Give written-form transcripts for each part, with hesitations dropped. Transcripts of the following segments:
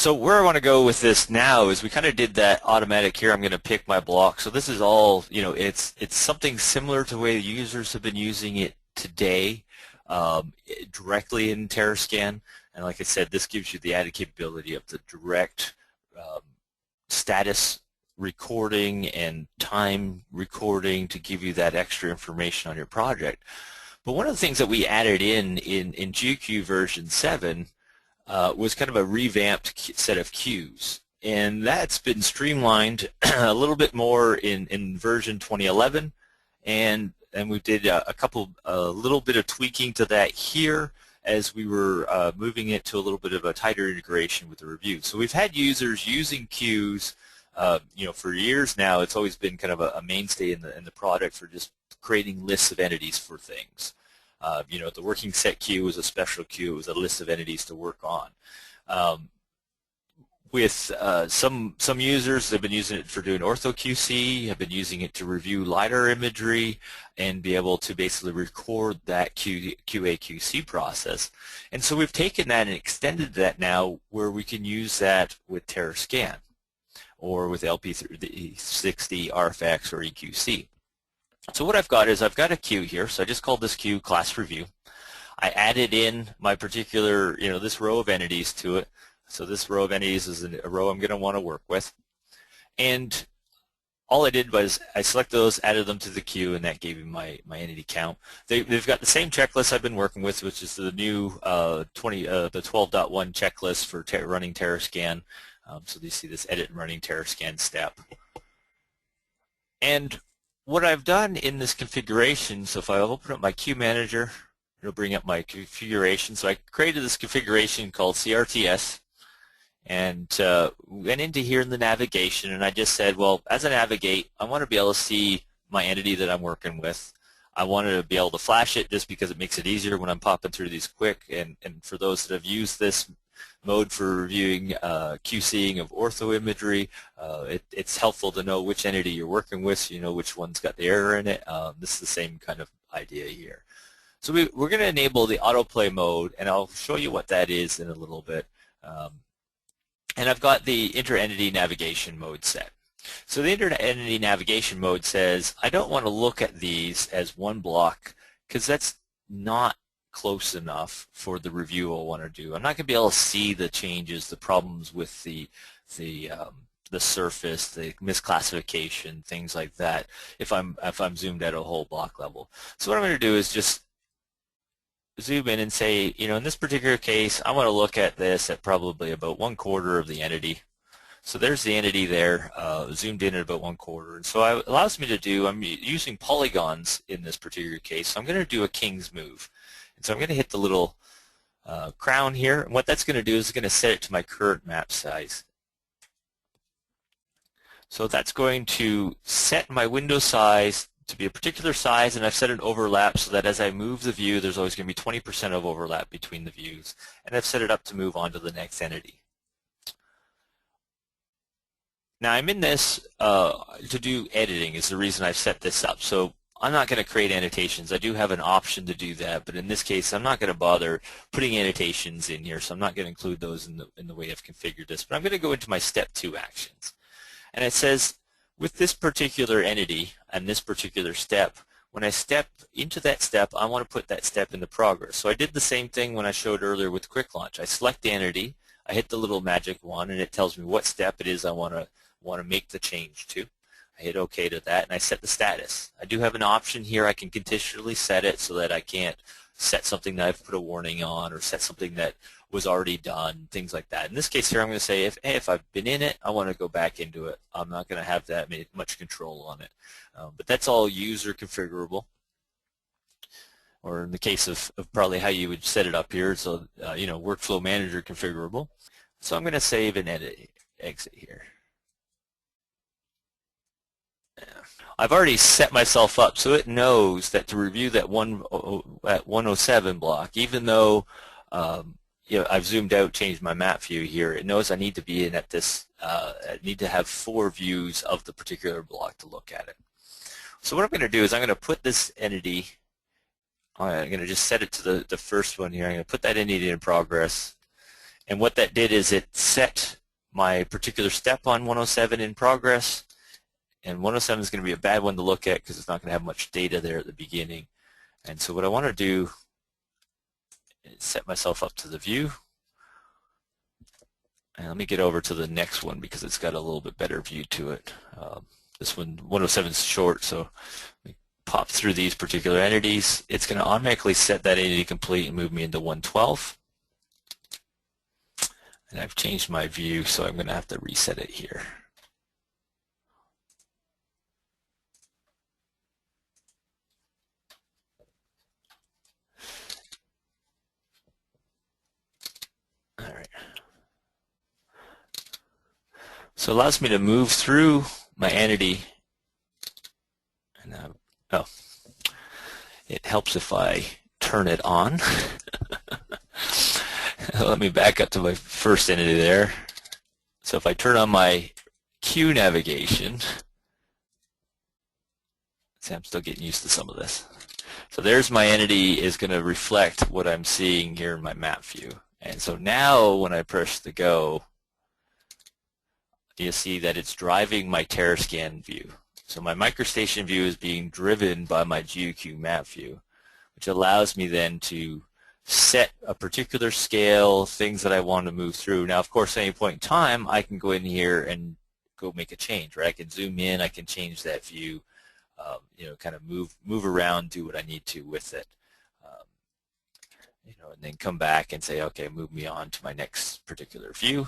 So where I want to go with this now is we kind of did that automatic here. I'm going to pick my block. So this is all, it's something similar to the way the users have been using it today directly in TerraScan. And like I said, this gives you the added capability of the direct status recording and time recording to give you that extra information on your project. But one of the things that we added in GeoCue version 7 was kind of a revamped set of cues, and that's been streamlined a little bit more in version 2011, and we did a little bit of tweaking to that here as we were moving it to a little bit of a tighter integration with the review. So we've had users using cues for years now. It's always been kind of a mainstay in the product for just creating lists of entities for things. The working set queue was a special queue. It was a list of entities to work on. With some users, they've been using it for doing ortho QC, have been using it to review LiDAR imagery and be able to basically record that QA QC process. And so we've taken that and extended that now where we can use that with TerraScan or with LP360, RFX, or EQC. So what I've got is I've got a queue here, so I just called this queue class review. I added in my particular, this row of entities to it. So this row of entities is a row I'm going to want to work with. And all I did was I selected those, added them to the queue, and that gave me my entity count. They've got the same checklist I've been working with, which is the new the 12.1 checklist for running TerraScan. So you see this edit and running TerraScan step. And what I've done in this configuration, so if I open up my queue manager, it'll bring up my configuration. So I created this configuration called CRTS and went into here in the navigation, and I just said, well, as I navigate, I want to be able to see my entity that I'm working with. I wanted to be able to flash it just because it makes it easier when I'm popping through these quick, and for those that have used this mode for reviewing QCing of ortho imagery, it's helpful to know which entity you're working with so you know which one's got the error in it. This is the same kind of idea here. So we're going to enable the autoplay mode, and I'll show you what that is in a little bit. And I've got the inter-entity navigation mode set. So the inter-entity navigation mode says I don't want to look at these as one block because that's not close enough for the review I want to do. I'm not going to be able to see the changes, the problems with the surface, the misclassification, things like that if I'm zoomed at a whole block level. So what I'm going to do is just zoom in and say, in this particular case, I want to look at this at probably about 1/4 of the entity. So there's the entity there, zoomed in at about 1/4. And so it allows me to do, I'm using polygons in this particular case, so I'm going to do a king's move. And so I'm going to hit the little crown here, and what that's going to do is it's going to set it to my current map size. So that's going to set my window size to be a particular size, and I've set an overlap so that as I move the view, there's always going to be 20% of overlap between the views. And I've set it up to move on to the next entity. Now I'm in this to do editing is the reason I've set this up. So I'm not going to create annotations. I do have an option to do that, but in this case I'm not going to bother putting annotations in here, so I'm not going to include those in the way I've configured this. But I'm going to go into my step 2 actions. And it says with this particular entity and this particular step, when I step into that step, I want to put that step into progress. So I did the same thing when I showed earlier with Quick Launch. I select the entity, I hit the little magic one, and it tells me what step it is I want to make the change to. I hit OK to that, and I set the status. I do have an option here. I can conditionally set it so that I can't set something that I've put a warning on or set something that was already done, things like that. In this case here, I'm going to say if I've been in it, I want to go back into it. I'm not going to have that much control on it. But that's all user configurable, or in the case of probably how you would set it up here, so workflow manager configurable. So I'm going to save and exit here. I've already set myself up so it knows that to review that 107 block, even though I've zoomed out, changed my map view here, it knows I need to be in at this, I need to have 4 views of the particular block to look at it. So what I'm going to do is I'm going to put this entity, I'm going to just set it to the first one here. I'm going to put that entity in progress, And what that did is it set my particular step on 107 in progress, and 107 is going to be a bad one to look at because it's not going to have much data there at the beginning. And so what I want to do is set myself up to the view. And let me get over to the next one because it's got a little bit better view to it. This one, 107 is short, so let me pop through these particular entities. It's going to automatically set that entity complete and move me into 112. And I've changed my view, so I'm going to have to reset it here. All right. So it allows me to move through my entity. And oh, it helps if I turn it on. Let me back up to my first entity there. So if I turn on my Q navigation, see, I'm still getting used to some of this. So there's my entity is going to reflect what I'm seeing here in my map view. And so now when I press the go, you see that it's driving my TerraScan view. So my microstation view is being driven by my GeoCue map view, which allows me then to set a particular scale, things that I want to move through. Now, of course, at any point in time, I can go in here and go make a change, right? I can zoom in, I can change that view, you know, kind of move around, do what I need to with it, you know, and then come back and say, okay, move me on to my next particular view.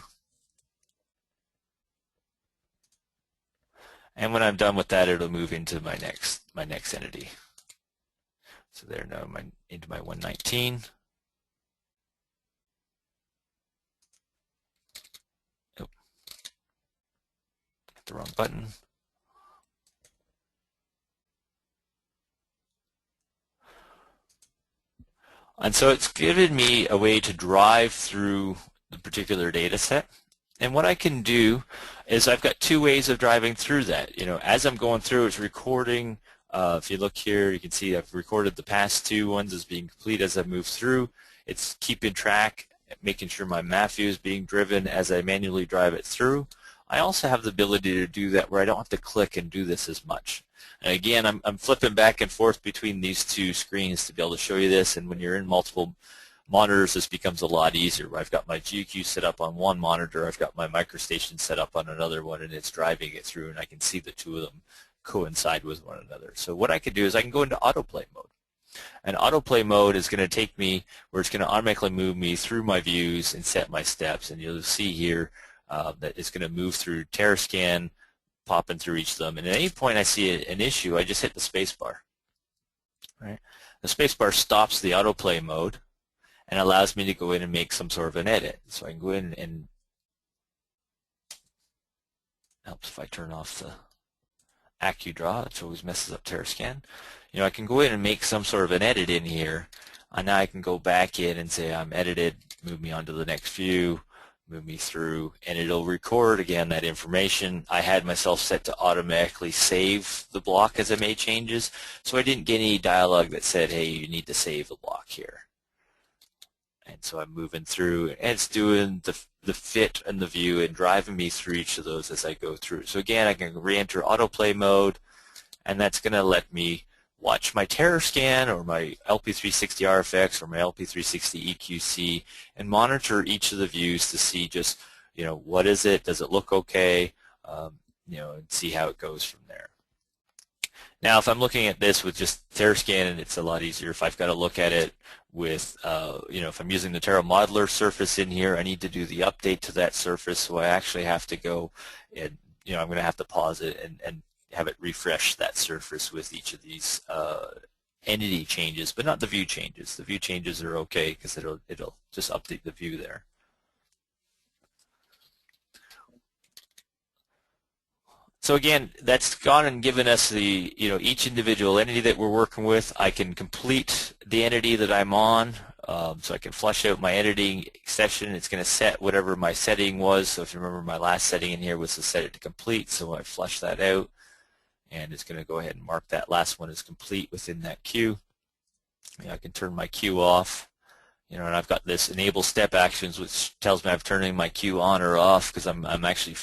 And when I'm done with that, it'll move into my next entity. So there, now I'm into my 119. Oh, hit the wrong button. And so it's given me a way to drive through the particular data set. And what I can do is I've got two ways of driving through that. You know, as I'm going through, it's recording. If you look here, you can see I've recorded the past two ones as being complete as I move through. It's keeping track, making sure my map view is being driven as I manually drive it through. I also have the ability to do that where I don't have to click and do this as much. And again, I'm flipping back and forth between these two screens to be able to show you this. And when you're in multiple monitors, this becomes a lot easier. I've got my GeoCue set up on one monitor, I've got my microstation set up on another one, and it's driving it through, and I can see the two of them coincide with one another. So what I can do is I can go into Autoplay Mode. And Autoplay Mode is going to take me where it's going to automatically move me through my views and set my steps. And you'll see here that it's going to move through TerraScan, popping through each of them. And at any point I see an issue, I just hit the spacebar. Right? The spacebar stops the Autoplay Mode and allows me to go in and make some sort of an edit. So I can go in and helps if I turn off the AccuDraw, which always messes up TerraScan. You know, I can go in and make some sort of an edit in here, and now I can go back in and say I'm edited, move me on to the next view, move me through, and it'll record again that information. I had myself set to automatically save the block as I made changes, so I didn't get any dialogue that said, hey, you need to save the block here. And so I'm moving through, and it's doing the fit and the view and driving me through each of those as I go through. So again, I can re-enter Autoplay Mode, and that's going to let me watch my TerraScan or my LP360 RFX or my LP360 EQC and monitor each of the views to see just, you know, what is it? Does it look okay? You know, and see how it goes from there. Now, if I'm looking at this with just TerraScan, and it's a lot easier. If I've got to look at it with, you know, if I'm using the Terra Modeler surface in here, I need to do the update to that surface, so I actually have to go and, you know, I'm going to have to pause it and have it refresh that surface with each of these entity changes, but not the view changes. The view changes are okay because it'll just update the view there. So again, that's gone and given us the, you know, each individual entity that we're working with. I can complete the entity that I'm on, so I can flush out my editing session. It's going to set whatever my setting was. So if you remember, my last setting in here was to set it to complete, so I flush that out, and it's going to go ahead and mark that last one as complete within that queue. You know, I can turn my queue off. and I've got this enable step actions, which tells me I'm turning my queue on or off because I'm actually,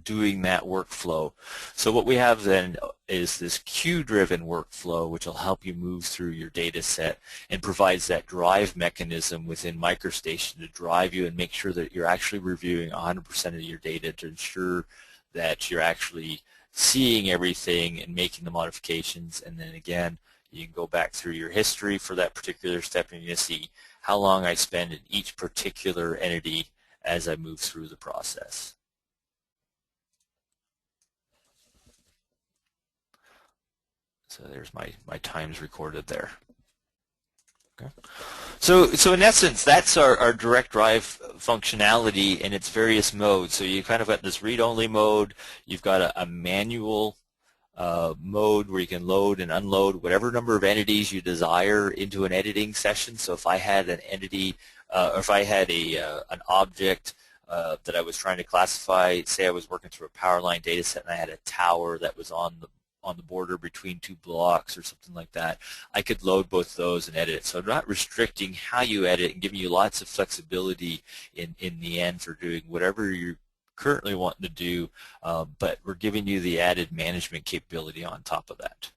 doing that workflow. So what we have then is this queue-driven workflow, which will help you move through your data set and provides that drive mechanism within MicroStation to drive you and make sure that you're actually reviewing 100% of your data to ensure that you're actually seeing everything and making the modifications. And then again, you can go back through your history for that particular step and you're going to see how long I spend in each particular entity as I move through the process. So there's my times recorded there. Okay. So in essence, that's our DirectDrive functionality in its various modes. So you kind of got this read-only mode, you've got a manual mode where you can load and unload whatever number of entities you desire into an editing session. So if I had an entity, or if I had an object that I was trying to classify, say I was working through a power line data set and I had a tower that was on the border between two blocks or something like that, I could load both those and edit it. So I'm not restricting how you edit and giving you lots of flexibility in the end for doing whatever you're currently wanting to do, but we're giving you the added management capability on top of that.